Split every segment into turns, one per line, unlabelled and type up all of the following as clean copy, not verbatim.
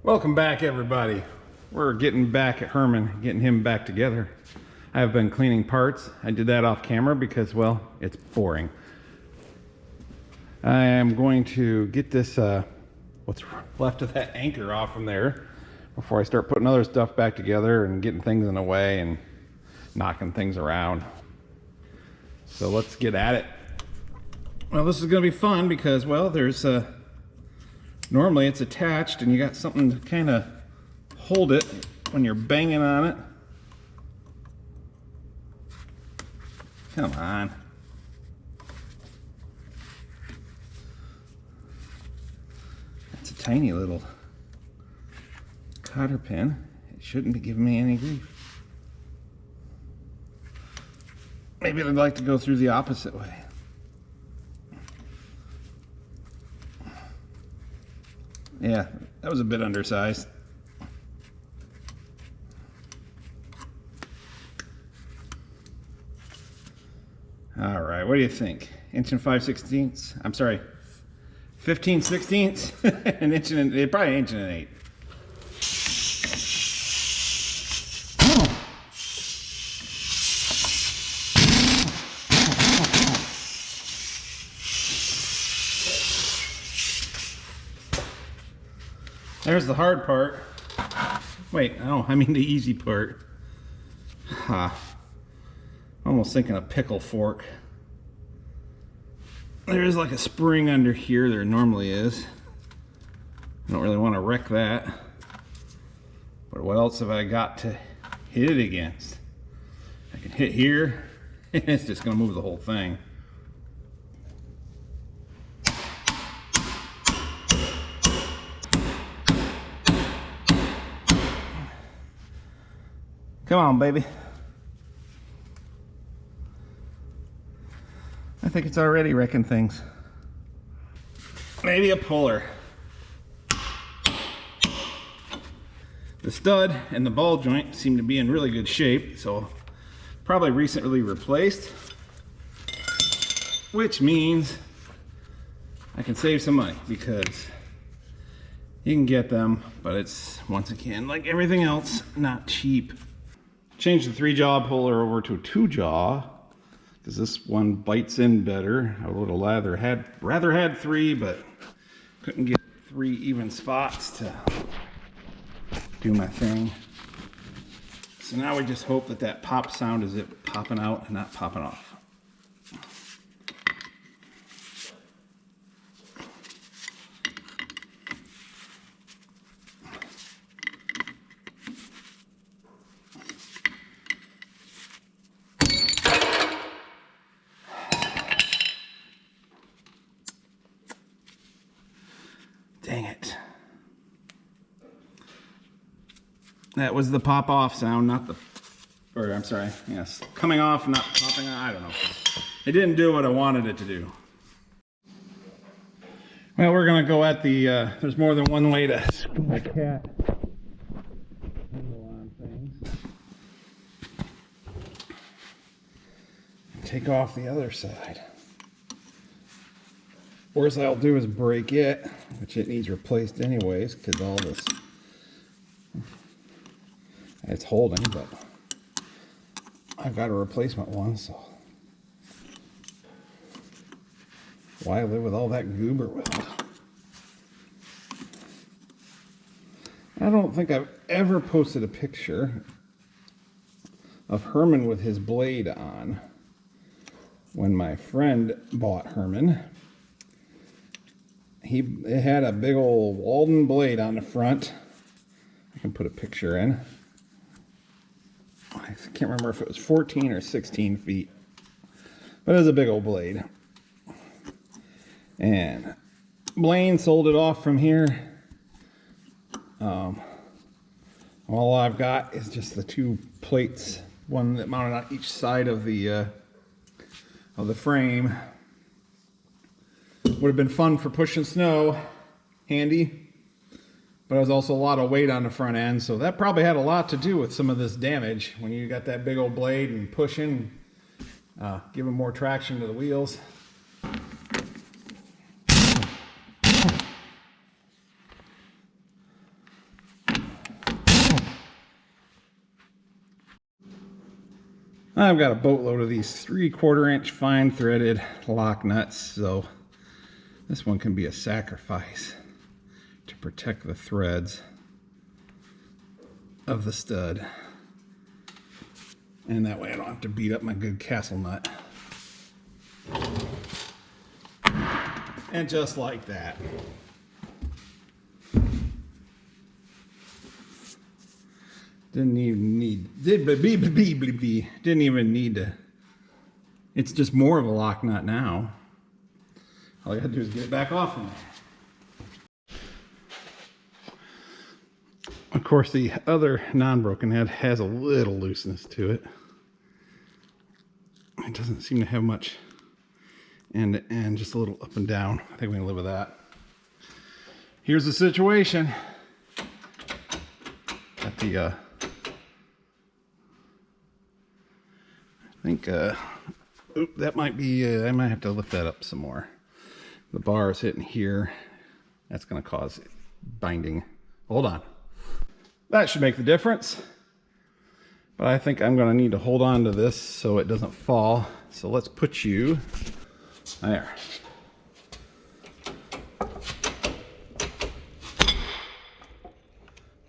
Welcome back, everybody. We're getting back at Herman, getting him back together. I have been cleaning parts. I did that off camera because, well, it's boring. I am going to get this, what's left of that anchor off from there before I start putting other stuff back together and getting things in the way and knocking things around. So let's get at it. Well, this is going to be fun because, well, there's normally it's attached and you got something to kind of hold it when you're banging on it. Come on. That's a tiny little cotter pin. It shouldn't be giving me any grief. Maybe I'd like to go through the opposite way. Yeah, that was a bit undersized. All right, what do you think? Inch and 5/16? I'm sorry, 15/16? An inch and probably an inch and an eighth. There's the hard part. Wait, no, I mean the easy part. Almost thinking a pickle fork. There is like a spring under here. There normally is. I don't really want to wreck that. But what else have I got to hit it against? I can hit here, and it's just going to move the whole thing. Come on, baby. I think it's already wrecking things. Maybe a puller. The stud and the ball joint seem to be in really good shape, so probably recently replaced, which means I can save some money because you can get them, but it's, once again, like everything else, not cheap. Change the 3-jaw puller over to a 2-jaw because this one bites in better. I would have rather had 3, but couldn't get 3 even spots to do my thing. So now we just hope that that pop sound is it popping out and not popping off. Dang it. That was the pop off sound, not the, or I'm sorry, yes, coming off, not popping on, I don't know. It didn't do what I wanted it to do. Well, we're gonna go at the, there's more than one way to skin a cat. On things. Take off the other side. Worst I'll do is break it, which it needs replaced anyways, because all this, it's holding, but I've got a replacement one, so why live with all that goober weld? I don't think I've ever posted a picture of Herman with his blade on. When my friend bought Herman, it had a big old Walden blade on the front. I can put a picture in. I can't remember if it was 14 or 16 feet, but it was a big old blade. And Blaine sold it off from here. All I've got is just the 2 plates, one that mounted on each side of the frame. Would have been fun for pushing snow, handy, but it was also a lot of weight on the front end, so that probably had a lot to do with some of this damage when you got that big old blade and pushing, giving more traction to the wheels. I've got a boatload of these 3/4 inch fine threaded lock nuts, so this one can be a sacrifice to protect the threads of the stud. And that way I don't have to beat up my good castle nut. And just like that. Didn't even need to. It's just more of a lock nut now. All I gotta do is get it back off in there. Of course, the other non-broken head has a little looseness to it. It doesn't seem to have much end to end, just a little up and down. I think we can live with that. Here's the situation. At the I think that might be I might have to lift that up some more. The bar is hitting here. That's going to cause binding. Hold on. That should make the difference. But I think I'm going to need to hold on to this so it doesn't fall. So let's put you there.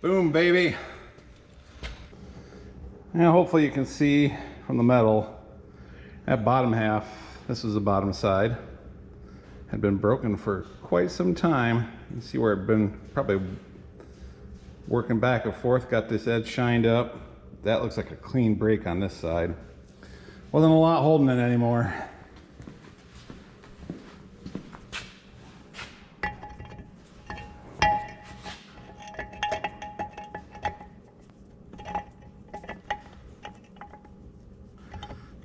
Boom, baby. Now hopefully you can see from the metal, that bottom half, this is the bottom side, had been broken for quite some time. You can see where it'd been probably working back and forth, got this edge shined up. That looks like a clean break on this side. Wasn't a lot holding it anymore.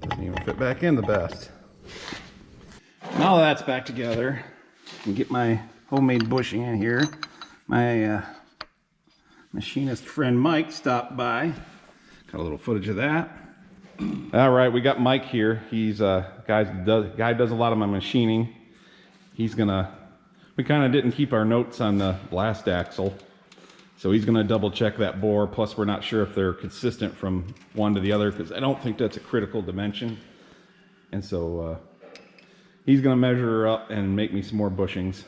Doesn't even fit back in the best. Now that's back together, I can get my homemade bushing in here. My machinist friend Mike stopped by. Got a little footage of that. All right, we got Mike here. He's guy does a lot of my machining. He's gonna. We kind of didn't keep our notes on the blast axle, so he's gonna double check that bore. Plus, we're not sure if they're consistent from one to the other because I don't think that's a critical dimension. And so he's gonna measure her up and make me some more bushings.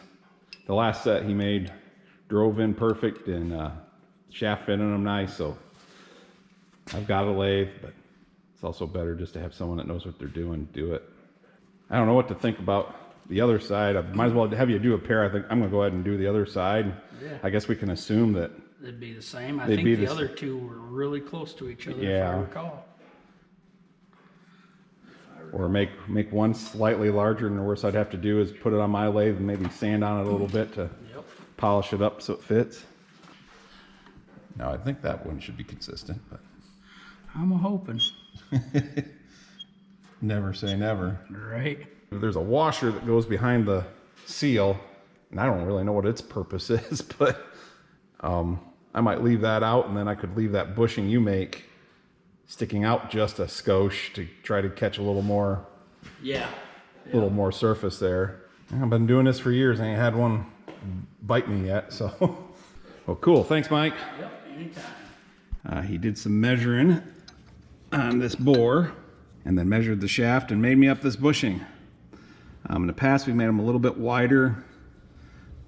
The last set he made drove in perfect and shaft fitting them nice. So I've got a lathe, but it's also better just to have someone that knows what they're doing do it. I don't know what to think about the other side. I might as well have you do a pair. I think I'm gonna go ahead and do the other side. Yeah. I guess we can assume that
they'd be the same. I think the other two were really close to each other, yeah, if I recall.
Or make one slightly larger, and the worst I'd have to do is put it on my lathe and maybe sand on it a little bit to polish it up so it fits. Now I think that one should be consistent, but
I'm hoping.
Never say never.
Right.
There's a washer that goes behind the seal, and I don't really know what its purpose is, but I might leave that out, and then I could leave that bushing you make sticking out just a skosh to try to catch a little more, little more surface there. I've been doing this for years. I ain't had one bite me yet, so. Well, cool. Thanks, Mike.
Yep, anytime.
He did some measuring on this bore and then measured the shaft and made me up this bushing. In the past, we made them a little bit wider.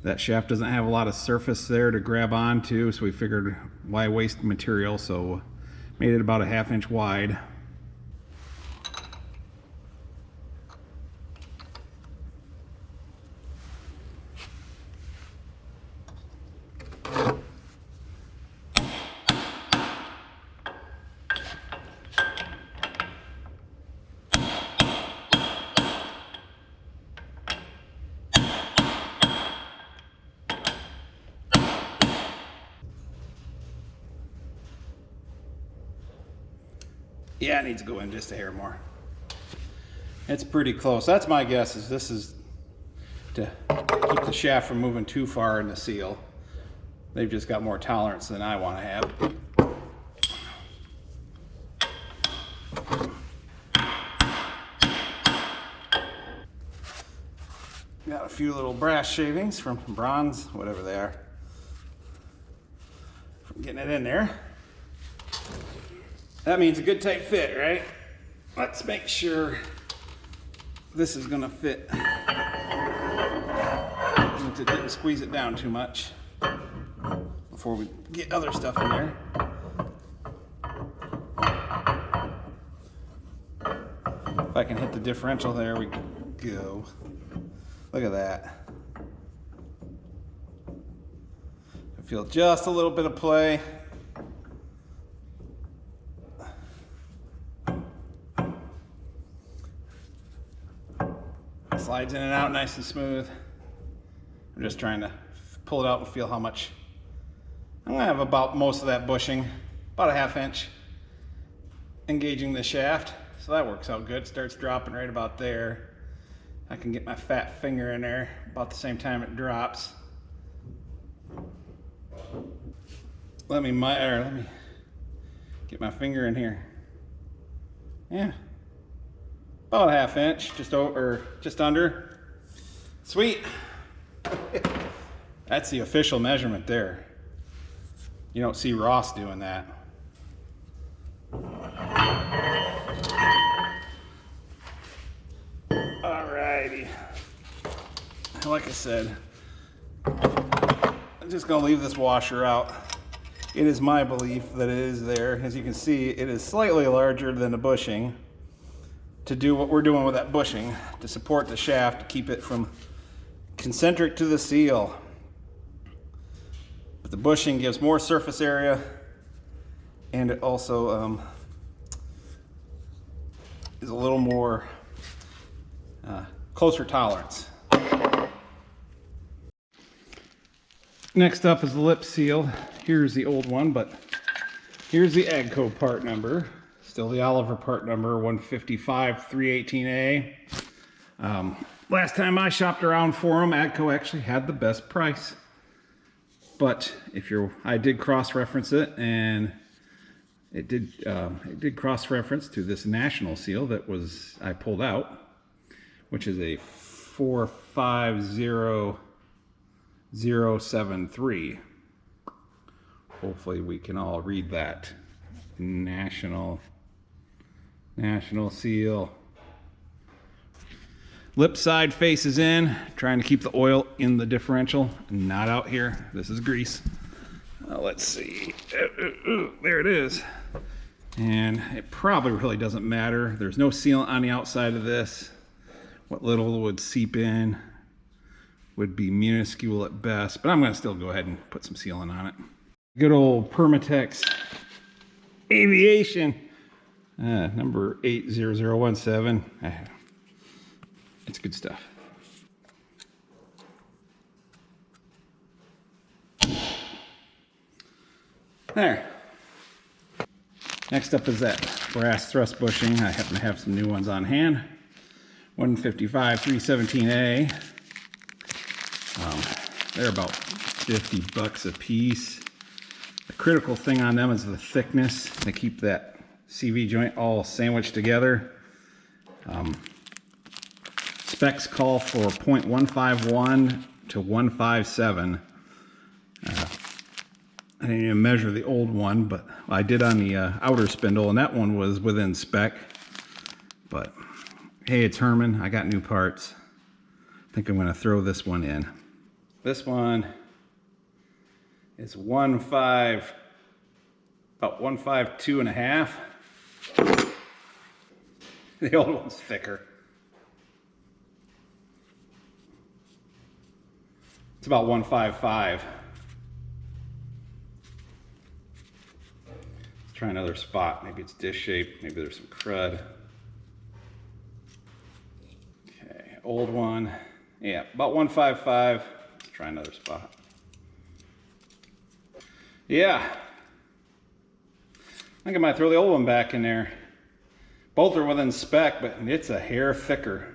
That shaft doesn't have a lot of surface there to grab onto, so we figured why waste material, so made it about a 1/2 inch wide. Yeah, it needs to go in just a hair more. It's pretty close. That's my guess, is this is to keep the shaft from moving too far in the seal. They've just got more tolerance than I want to have. Got a few little brass shavings from bronze, whatever they are, from getting it in there. That means a good tight fit, right? let's make sure this is gonna fit. Didn't squeeze it down too much before we get other stuff in there. If I can hit the differential, there we go. Look at that. I feel just a little bit of play. Slides in and out nice and smooth. I'm just trying to pull it out and feel how much. I'm gonna have about most of that bushing, about a 1/2 inch, engaging the shaft. So that works out good. It starts dropping right about there. I can get my fat finger in there about the same time it drops. Let me get my finger in here. Yeah, about a 1/2 inch, just over, just under. Sweet. That's the official measurement there. You don't see Ross doing that. Alrighty. Like I said, I'm just gonna leave this washer out. It is my belief that it is there. As you can see, it is slightly larger than the bushing to do what we're doing with that bushing, to support the shaft, to keep it from concentric to the seal. But the bushing gives more surface area, and it also is a little more closer tolerance. Next up is the lip seal. Here's the old one, but here's the AGCO part number. Still the Oliver part number, 155-318A. Last time I shopped around for them, AGCO actually had the best price. But I did cross-reference it, and it did cross-reference to this national seal that I pulled out, which is a 450073. Hopefully we can all read that. National seal. Lip side faces in, trying to keep the oil in the differential, not out here. This is grease. Let's see. There it is. And it probably really doesn't matter. There's no sealant on the outside of this. What little would seep in would be minuscule at best, but I'm going to still go ahead and put some sealant on it. Good old Permatex Aviation, number 80017. It's good stuff. There. Next up is that brass thrust bushing. I happen to have some new ones on hand. 155-317A. They're about 50 bucks a piece. The critical thing on them is the thickness. They keep that CV joint all sandwiched together. Specs call for 0.151 to 157. I didn't even measure the old one, but I did on the outer spindle, and that one was within spec. But hey, it's Herman. I got new parts. I think I'm going to throw this one in. This one is about 152.5. The old one's thicker. It's about 155. Let's try another spot. Maybe it's dish shaped. Maybe there's some crud. Okay, old one. Yeah, about 155. Let's try another spot. Yeah. I think I might throw the old one back in there. Both are within spec, but it's a hair thicker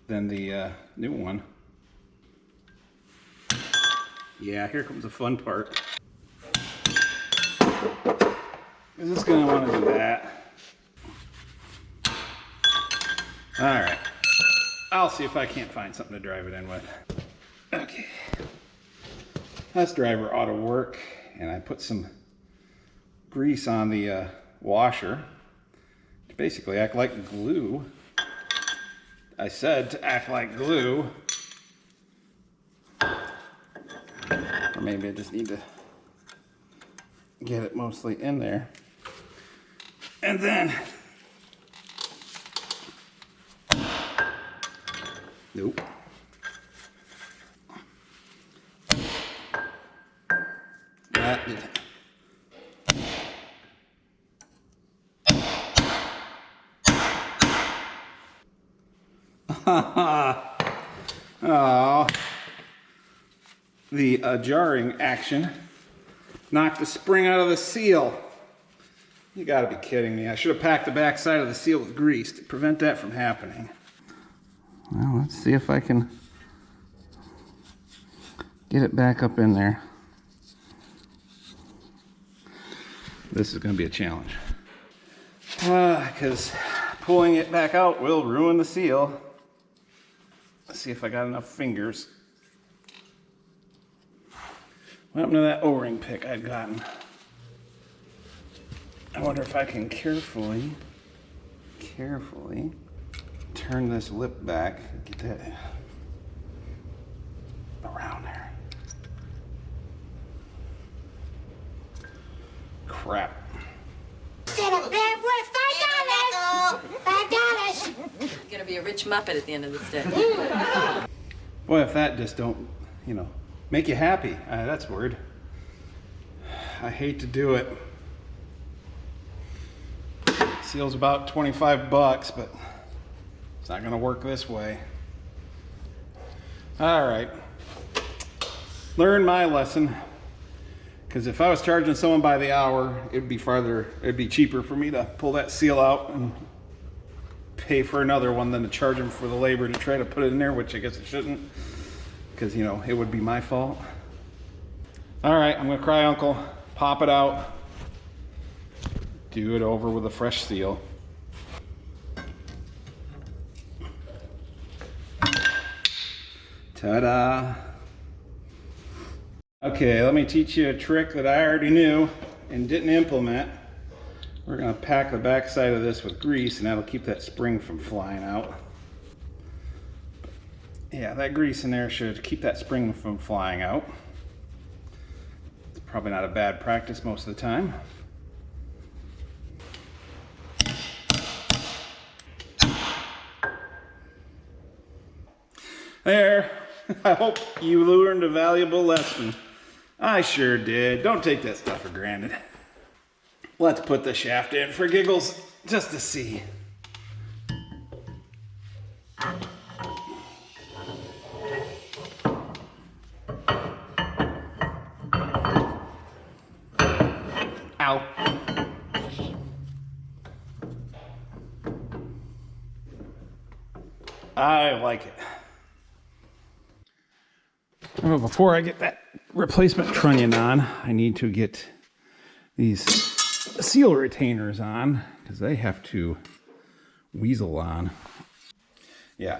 than the new one. Yeah, here comes the fun part. I'm just gonna want to do that. All right. I'll see if I can't find something to drive it in with. Okay. This driver ought to work, and I put some grease on the washer to basically act like glue. I said to act like glue. Or maybe I just need to get it mostly in there. And then, nope. That did it. Oh, the jarring action knocked the spring out of the seal. You gotta be kidding me. I should have packed the back side of the seal with grease to prevent that from happening. Well, let's see if I can get it back up in there. This is gonna be a challenge. Because pulling it back out will ruin the seal. Let's see if I got enough fingers. What happened to that O-ring pick I'd gotten? I wonder if I can carefully turn this lip back, get that around there. Crap.
You're gonna be a rich Muppet at the end of this day.
Boy, if that just don't, make you happy. That's weird. I hate to do it. Seal's about 25 bucks, but it's not gonna work this way. All right. Learn my lesson. Because if I was charging someone by the hour, it'd be cheaper for me to pull that seal out and pay for another one than to charge them for the labor to try to put it in there, which I guess it shouldn't, because it would be my fault. All right, I'm gonna cry uncle, pop it out, do it over with a fresh seal. Ta-da. Okay, let me teach you a trick that I already knew and didn't implement. We're gonna pack the back side of this with grease, and that'll keep that spring from flying out. Yeah, that grease in there should keep that spring from flying out. It's probably not a bad practice most of the time. There. I hope you learned a valuable lesson. I sure did. Don't take that stuff for granted. Let's put the shaft in for giggles, just to see. Ow. I like it. Well, before I get that replacement trunnion on, I need to get these seal retainers on, because they have to weasel on. Yeah,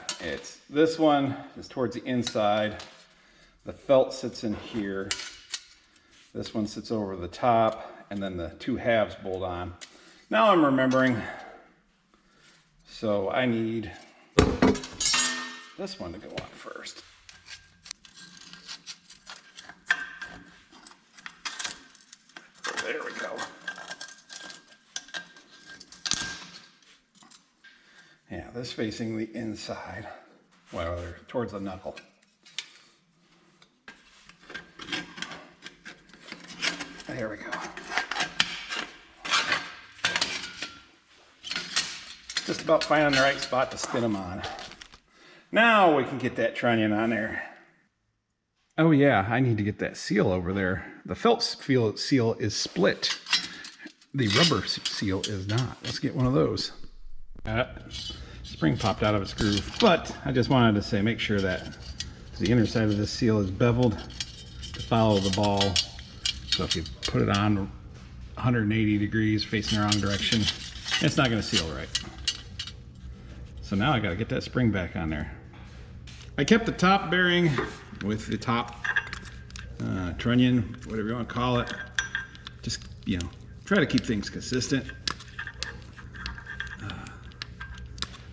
this one is towards the inside. The felt sits in here. This one sits over the top, and then the two halves bolt on. Now I'm remembering. So I need this one to go on first. There we go. Yeah, this facing the inside. Well, they're towards the knuckle. There we go. Just about finding the right spot to spin them on. Now we can get that trunnion on there. Oh yeah, I need to get that seal over there. The felt seal is split. The rubber seal is not. Let's get one of those. Spring popped out of its groove, but I just wanted to say, make sure that the inner side of this seal is beveled to follow the ball. So if you put it on 180 degrees facing the wrong direction, it's not going to seal right. So now I got to get that spring back on there. I kept the top bearing with the top trunnion, whatever you want to call it. Just, try to keep things consistent.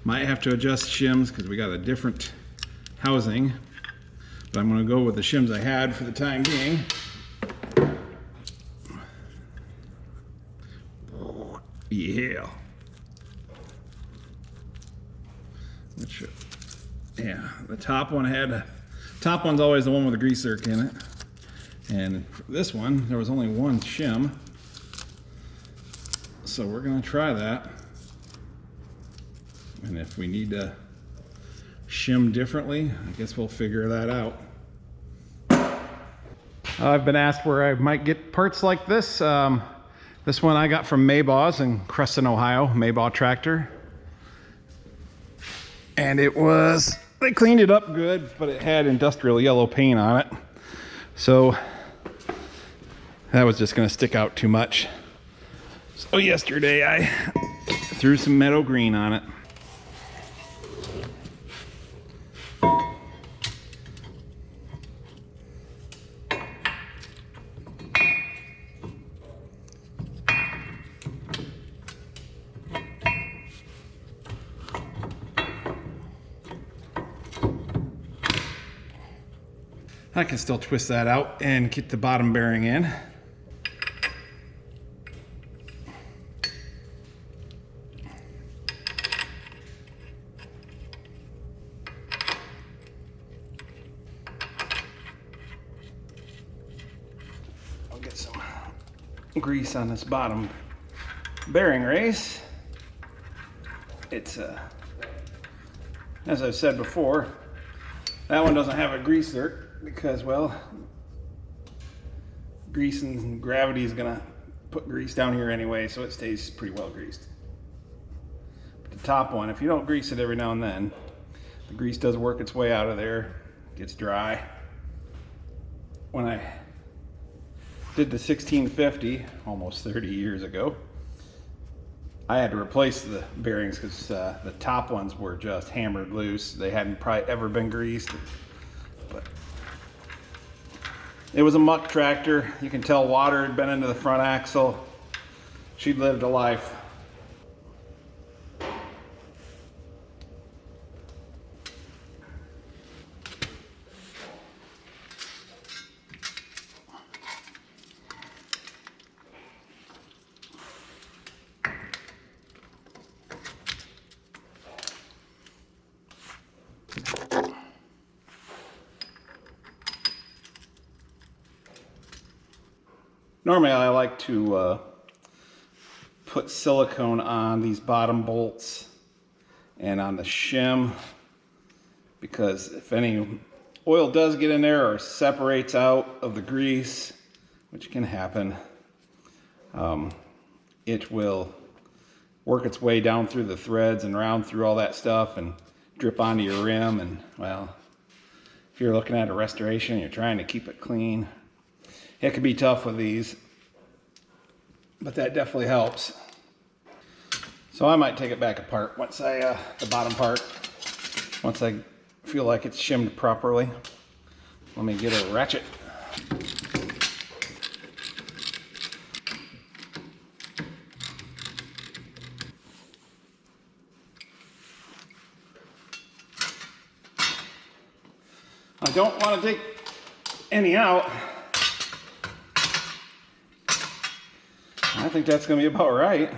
Might have to adjust shims because we got a different housing, but I'm going to go with the shims I had for the time being. Yeah. Yeah, the top one's always the one with the grease zerk in it. And for this one, there was only one shim. So we're gonna try that. And if we need to shim differently, I guess we'll figure that out. I've been asked where I might get parts like this. This one I got from Maybaugh's in Creston, Ohio, Maybaugh tractor. And they cleaned it up good, but it had industrial yellow paint on it. So that was just gonna stick out too much. So yesterday I threw some meadow green on it. I can still twist that out and get the bottom bearing in. I'll get some grease on this bottom bearing race. It's as I've said before, that one doesn't have a grease zerk because, well, grease and gravity is gonna put grease down here anyway, so it stays pretty well greased. But the top one, if you don't grease it every now and then, the grease does work its way out of there, gets dry. When I did the 1650 almost 30 years ago, I had to replace the bearings because the top ones were just hammered loose. They hadn't probably ever been greased. But it was a muck tractor. You can tell water had been into the front axle. She'd lived a life. Normally I like to put silicone on these bottom bolts and on the shim, because if any oil does get in there or separates out of the grease, which can happen, it will work its way down through the threads and around through all that stuff and drip onto your rim. And well, if you're looking at a restoration, you're trying to keep it clean, it can be tough with these, but that definitely helps. So I might take it back apart once the bottom part, once I feel like it's shimmed properly. Let me get a ratchet. I don't want to take any out. I think that's going to be about right.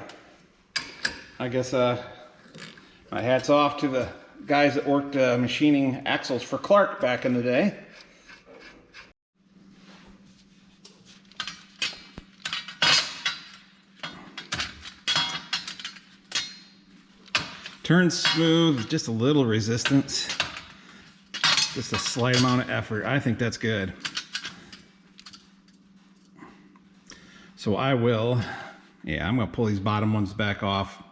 I guess my hat's off to the guys that worked machining axles for Clark back in the day. Turns smooth, just a little resistance, just a slight amount of effort. I think that's good. So I will, I'm gonna pull these bottom ones back off,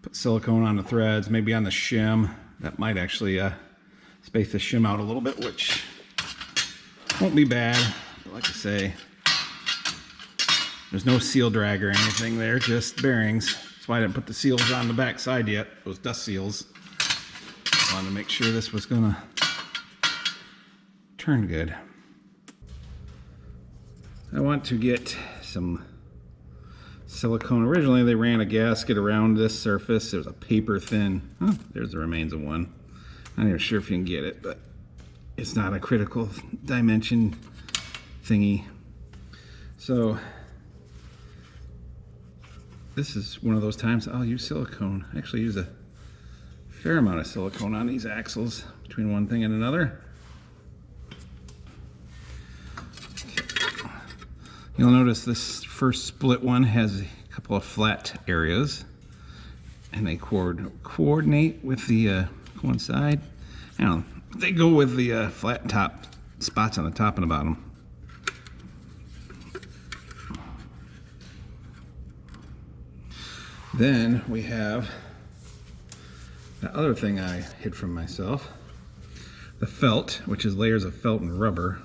put silicone on the threads, maybe on the shim. That might actually space the shim out a little bit, which won't be bad. But like I say, there's no seal drag or anything there, just bearings. That's why I didn't put the seals on the back side yet, those dust seals. I wanted to make sure this was gonna turn good. I want to get some silicone. Originally they ran a gasket around this surface. There's a paper thin, oh, there's the remains of one. I'm not even sure if you can get it, but it's not a critical dimension thingy. So this is one of those times I'll use silicone. I actually use a fair amount of silicone on these axles between one thing and another. You'll notice this first split one has a couple of flat areas, and they coordinate with the coincide. I don't know, they go with the flat top spots on the top and the bottom. Then we have the other thing I hid from myself, the felt, which is layers of felt and rubber.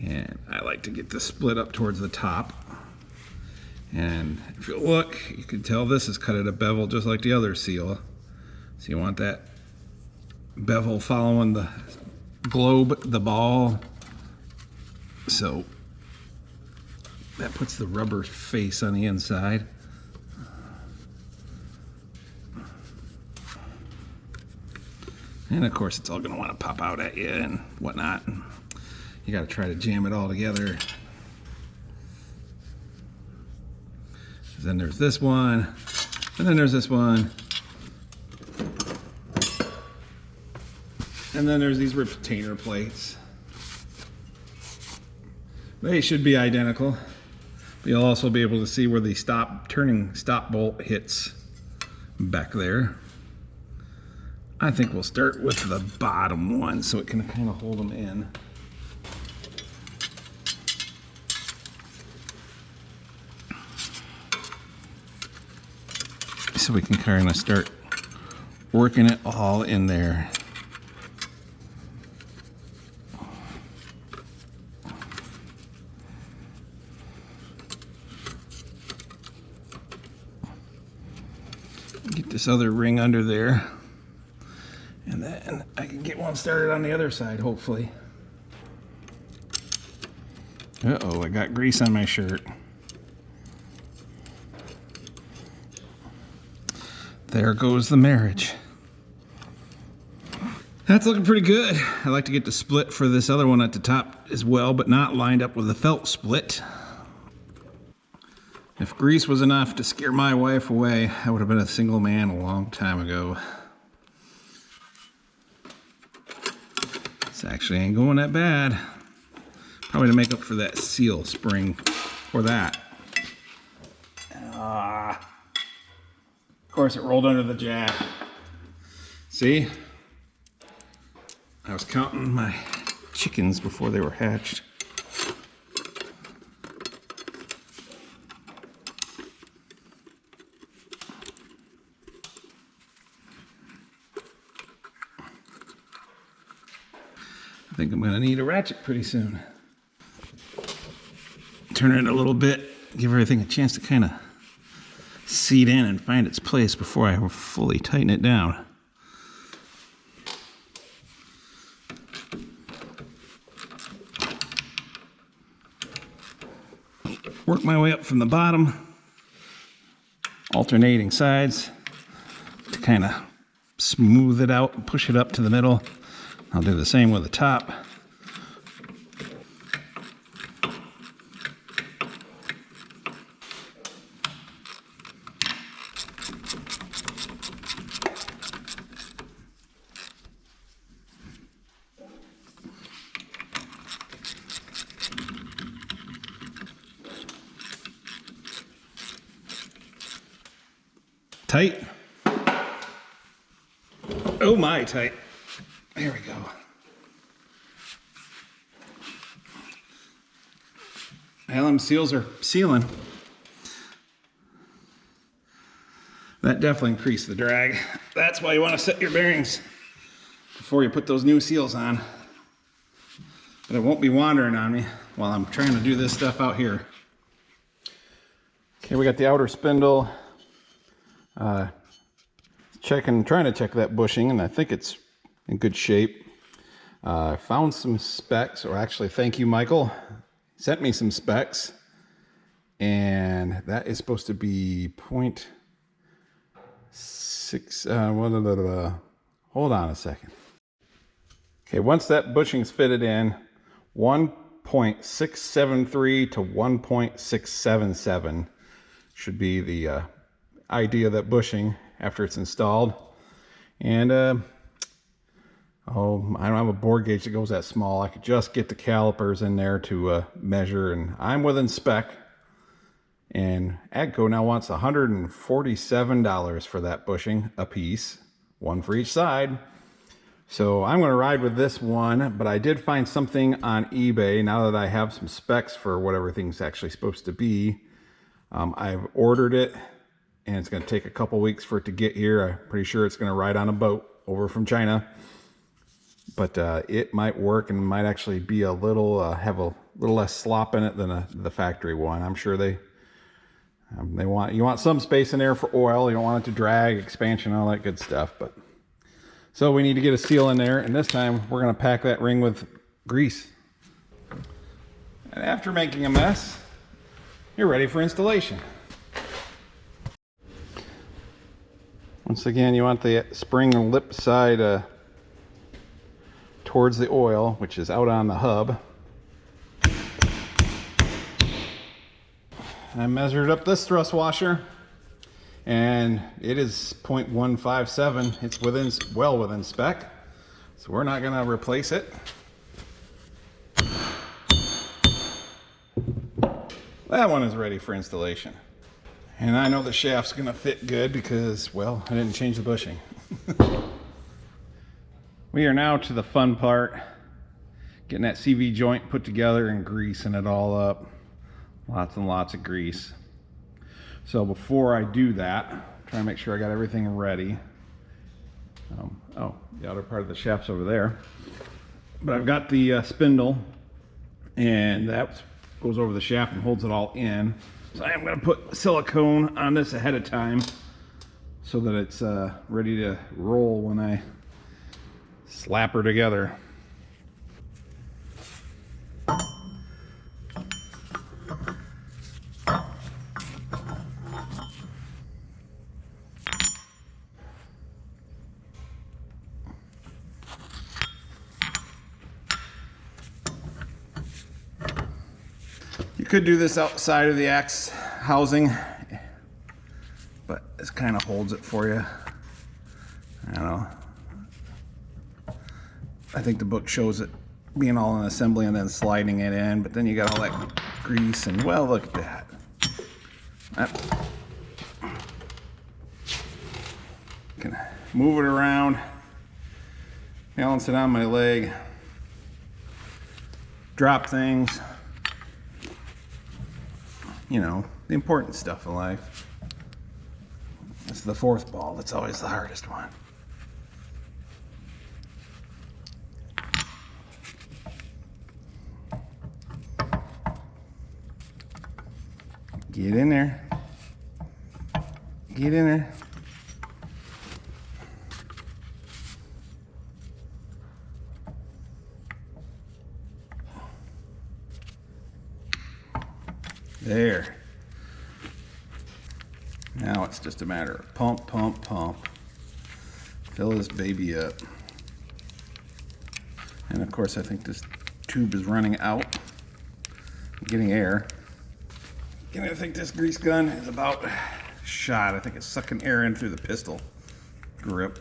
And I like to get this split up towards the top. And if you look, you can tell this is cut at a bevel just like the other seal. So you want that bevel following the globe, the ball. So that puts the rubber face on the inside. And of course it's all going to want to pop out at you and whatnot. You got to try to jam it all together. Then there's this one, and then there's this one. And then there's these retainer plates. They should be identical. But you'll also be able to see where the turning stop bolt hits back there. I think we'll start with the bottom one so it can kind of hold them in. So we can kind of start working it all in there. Get this other ring under there. And then I can get one started on the other side, hopefully. Uh-oh, I got grease on my shirt. There goes the marriage. That's looking pretty good. I like to get the split for this other one at the top as well, but not lined up with the felt split. If grease was enough to scare my wife away, I would have been a single man a long time ago. This actually ain't going that bad. Probably to make up for that seal spring or that. Of course, it rolled under the jack. See? I was counting my chickens before they were hatched. I think I'm gonna need a ratchet pretty soon. Turn it a little bit, give everything a chance to kind of seat in and find its place before I fully tighten it down. Work my way up from the bottom, alternating sides to kind of smooth it out and push it up to the middle. I'll do the same with the top. Tight. Oh my, tight. There we go. Alum seals are sealing. That definitely increased the drag. That's why you want to set your bearings before you put those new seals on. But it won't be wandering on me while I'm trying to do this stuff out here. Okay, we got the outer spindle. Trying to check that bushing, and I think it's in good shape. Found some specs, or actually, thank you, Michael. Sent me some specs. and that is supposed to be 0.6, hold on a second. Okay, once that bushing's fitted in, 1.673 to 1.677 should be the idea of that bushing after it's installed. And I don't have a bore gauge that goes that small. I could just get the calipers in there to measure, and I'm within spec. And AGCO now wants $147 for that bushing a piece, one for each side. So I'm going to ride with this one, but I did find something on eBay now that I have some specs for what everything's actually supposed to be. I've ordered it, and it's going to take a couple weeks for it to get here. I'm pretty sure it's going to ride on a boat over from China, but it might work and might actually be a little have a little less slop in it than the factory one. I'm sure you want some space in there for oil. You don't want it to drag, expansion, all that good stuff. But so we need to get a seal in there, and this time we're going to pack that ring with grease. And after making a mess, you're ready for installation. Once again, you want the spring lip side towards the oil, which is out on the hub. I measured up this thrust washer, and it is 0.157. It's well within spec, so we're not going to replace it. That one is ready for installation. And I know the shaft's going to fit good because, well, I didn't change the bushing. We are now to the fun part, getting that CV joint put together and greasing it all up. Lots and lots of grease. So before I do that, try to make sure I got everything ready. Oh, the outer part of the shaft's over there. But I've got the spindle, and that goes over the shaft and holds it all in. So I am going to put silicone on this ahead of time so that it's ready to roll when I slap her together. You could do this outside of the axe housing, but this kind of holds it for you. I don't know. I think the book shows it being all in assembly and then sliding it in, but then you got all that grease and, well, look at that. Can move it around, balance it on my leg, drop things. You know, the important stuff in life. It's the fourth ball that's always the hardest one. Get in there. Get in there. There. Now it's just a matter of pump, pump, pump. Fill this baby up. And of course I think this tube is running out. I'm getting air. And I think this grease gun is about shot. I think it's sucking air in through the pistol grip.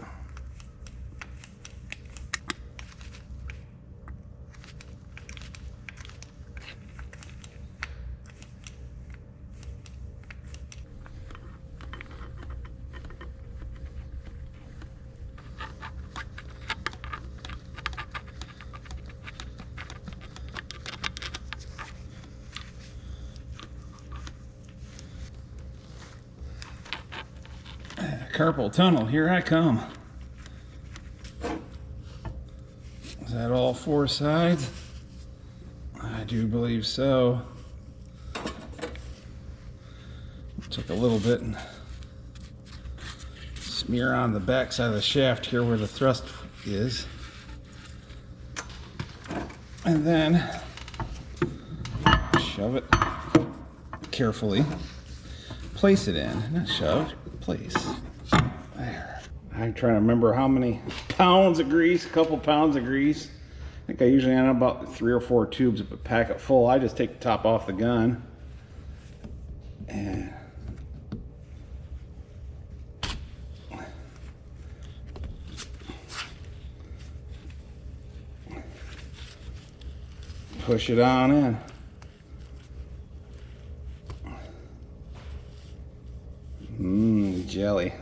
Carpal tunnel, here I come. Is that all four sides? I do believe so. Took a little bit and smear on the back side of the shaft here where the thrust is. And then shove it carefully place it in. Not shove, place. There. I'm trying to remember how many pounds of grease, a couple pounds of grease. I think I usually end up about 3 or 4 tubes of a packet full. I just take the top off the gun and push it on in. Jelly.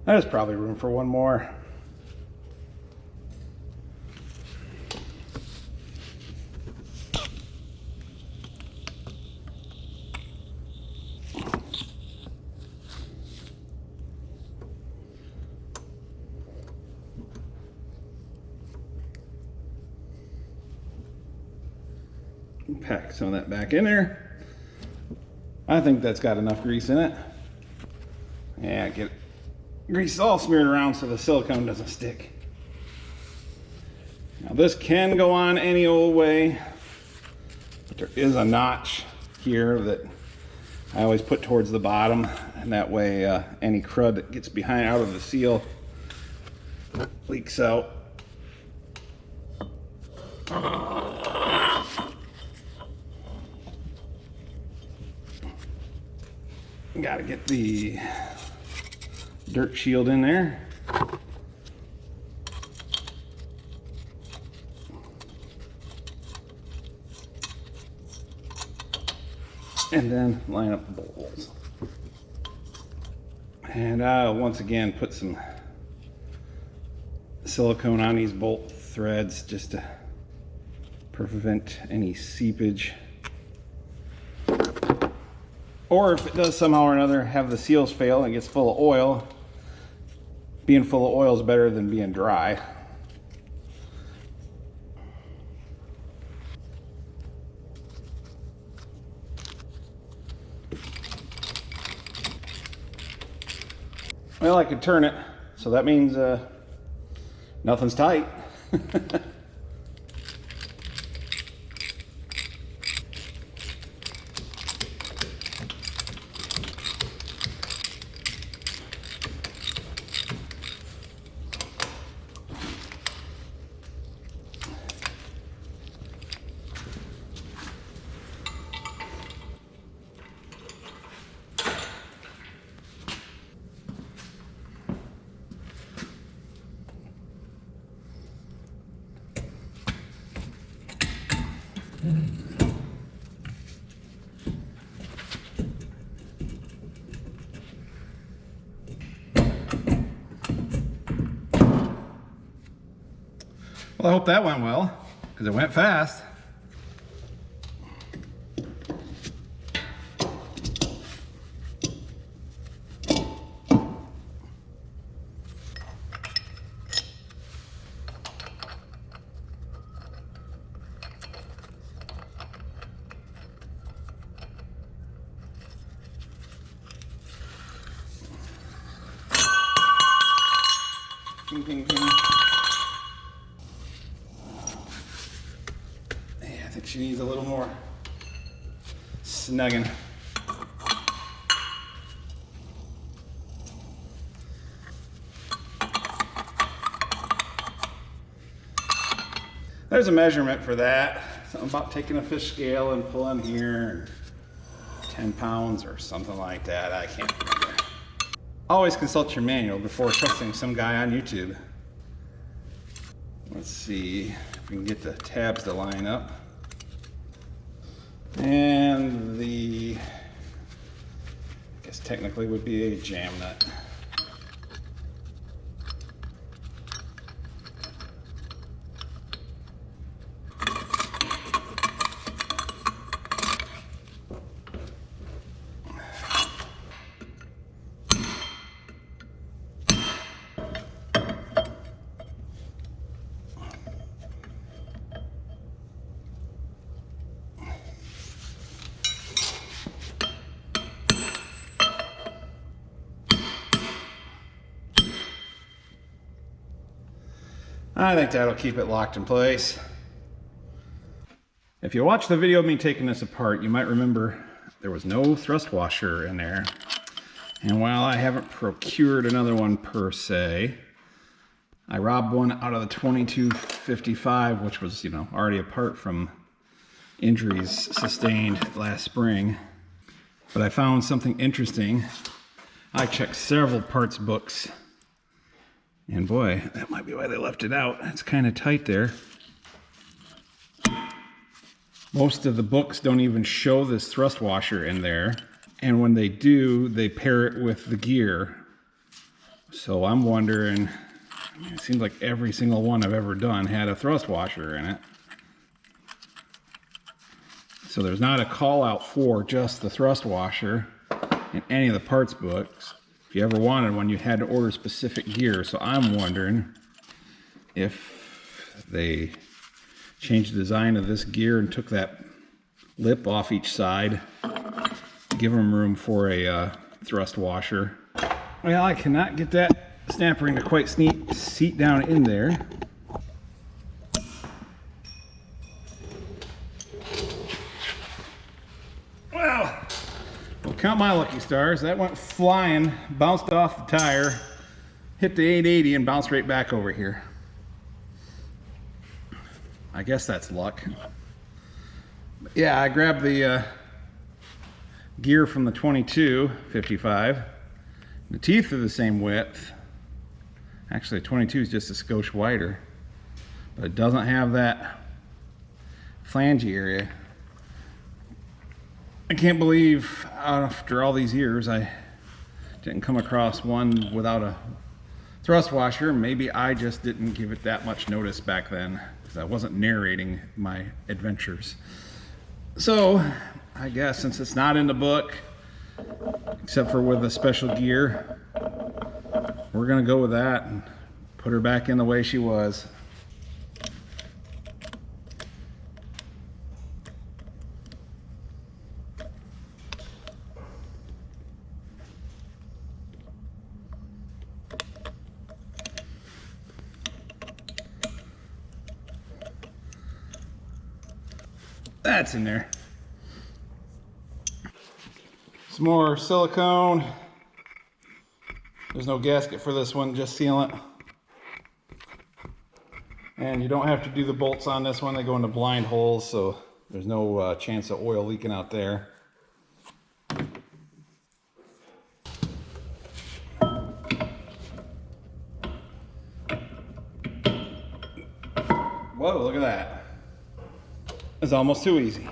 There's probably room for one more. Pack some of that back in there. I think that's got enough grease in it. Yeah, get grease all smeared around so the silicone doesn't stick. Now this can go on any old way, but there is a notch here that I always put towards the bottom, and that way any crud that gets behind out of the seal leaks out. Got to get the dirt shield in there. And then line up the bolt holes. And I'll once again put some silicone on these bolt threads just to prevent any seepage. Or if it does somehow or another have the seals fail and it gets full of oil, being full of oil is better than being dry. Well, I could turn it, so that means nothing's tight. Well, I hope that went well, because it went fast. Ping, ping, ping. Yeah, I think she needs a little more snugging. There's a measurement for that. Something about taking a fish scale and pulling here. 10 pounds or something like that. I can't remember. Always consult your manual before trusting some guy on YouTube. Let's see if we can get the tabs to line up. And the, I guess technically would be a jam nut. I think that'll keep it locked in place. If you watch the video of me taking this apart, you might remember there was no thrust washer in there. And while I haven't procured another one per se, I robbed one out of the 2255, which was, you know, already apart from injuries sustained last spring. But I found something interesting. I checked several parts books, and boy, that might be why they left it out. It's kind of tight there. Most of the books don't even show this thrust washer in there. And when they do, they pair it with the gear. So I'm wondering, I mean, it seems like every single one I've ever done had a thrust washer in it. So there's not a call out for just the thrust washer in any of the parts books. If you ever wanted one, you had to order specific gear. So I'm wondering if they changed the design of this gear and took that lip off each side, give them room for a thrust washer. Well, I cannot get that snap ring to quite seat down in there. Well, count my lucky stars. That went flying, bounced off the tire, hit the 880 and bounced right back over here. I guess that's luck. Yeah, I grabbed the gear from the 2255. The teeth are the same width. Actually, 22 is just a skosh wider, but it doesn't have that flangey area. I can't believe after all these years I didn't come across one without a thrust washer. Maybe I just didn't give it that much notice back then, because I wasn't narrating my adventures. So I guess since it's not in the book, except for with a special gear, we're gonna go with that and put her back in the way she was. That's in there. Some more silicone. There's no gasket for this one, just sealant. And you don't have to do the bolts on this one. They go into blind holes, so there's no chance of oil leaking out there. Whoa, look at that. It's almost too easy.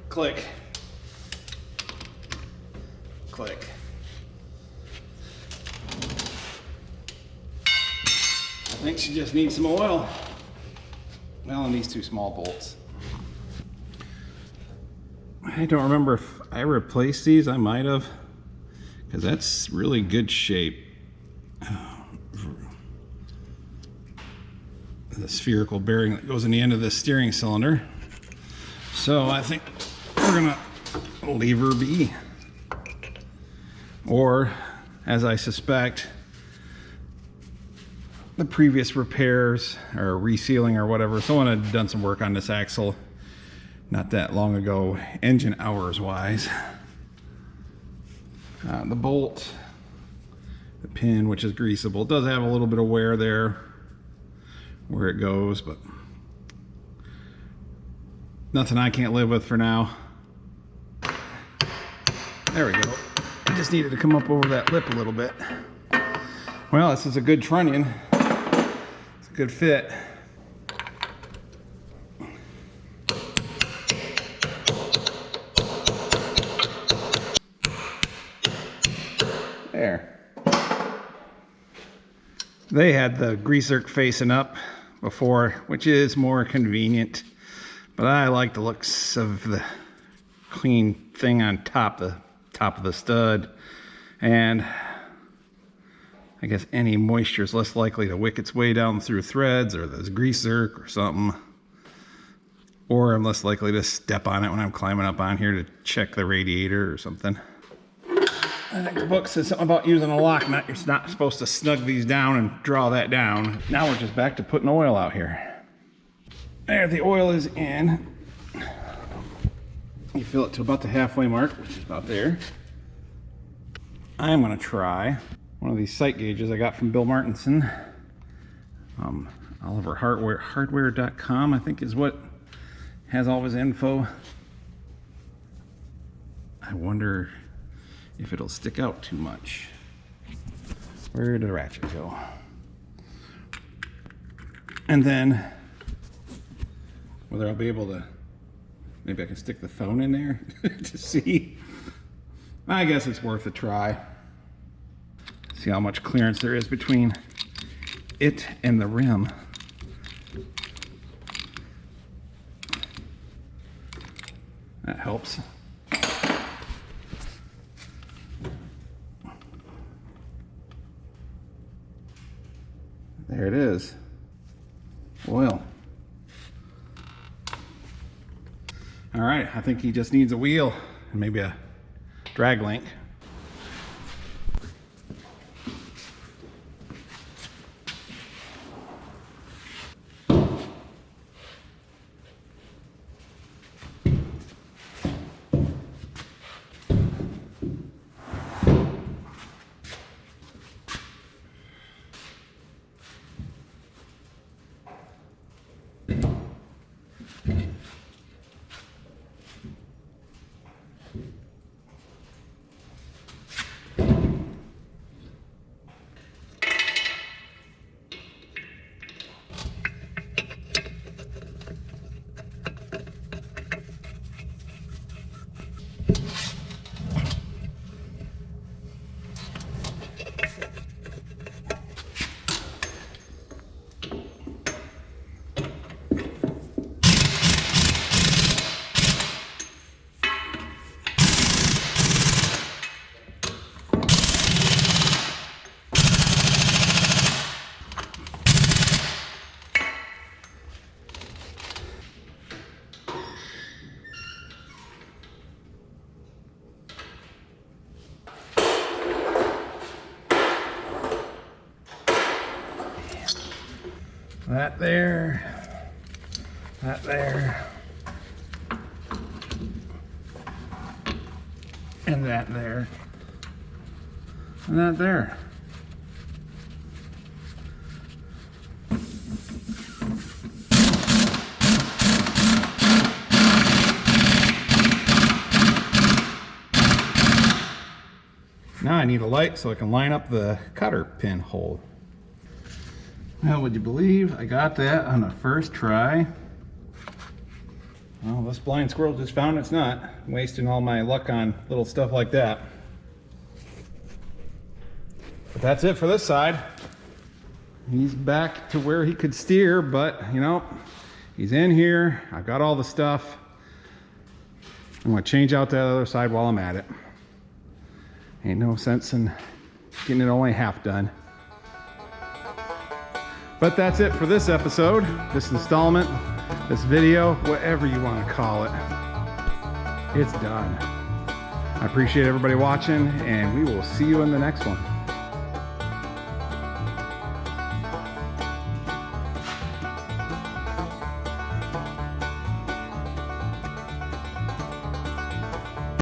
Click. Click. I think she just needs some oil. Well, and these two small bolts. I don't remember if I replaced these. I might have, because that's really good shape. The spherical bearing that goes in the end of the steering cylinder. So I think we're gonna leave her be. Or, as I suspect, the previous repairs or resealing or whatever, someone had done some work on this axle not that long ago, engine hours wise. The bolt, the pin, which is greasable, does have a little bit of wear there where it goes, but nothing I can't live with for now. There we go. I just needed to come up over that lip a little bit. Well, this is a good trunnion. It's a good fit. There. They had the greaser facing up before, which is more convenient, but I like the looks of the clean thing on top of the stud, and I guess any moisture is less likely to wick its way down through threads or this grease zerk or something, or I'm less likely to step on it when I'm climbing up on here to check the radiator or something. I think the book says something about using a lock nut. You're not supposed to snug these down and draw that down. Now we're just back to putting oil out here. There, the oil is in. You fill it to about the halfway mark, which is about there. I'm gonna try one of these sight gauges I got from Bill Martinson. Oliver Hardware.com, I think, is what has all of his info. I wonder if it'll stick out too much. Where did the ratchet go? And then whether I'll be able to, maybe I can stick the phone in there to see. I guess it's worth a try. See how much clearance there is between it and the rim. That helps. There it is. Oil. All right, I think he just needs a wheel and maybe a drag link. That there, that there, and that there, and that there. Now I need a light so I can line up the cotter pin hole. Well, would you believe I got that on the first try? Well, this blind squirrel just found it's not. I'm wasting all my luck on little stuff like that. But that's it for this side. He's back to where he could steer, but you know, he's in here. I've got all the stuff. I'm gonna change out that other side while I'm at it. Ain't no sense in getting it only half done. But that's it for this episode, this installment, this video, whatever you want to call it. It's done. I appreciate everybody watching, and we will see you in the next one.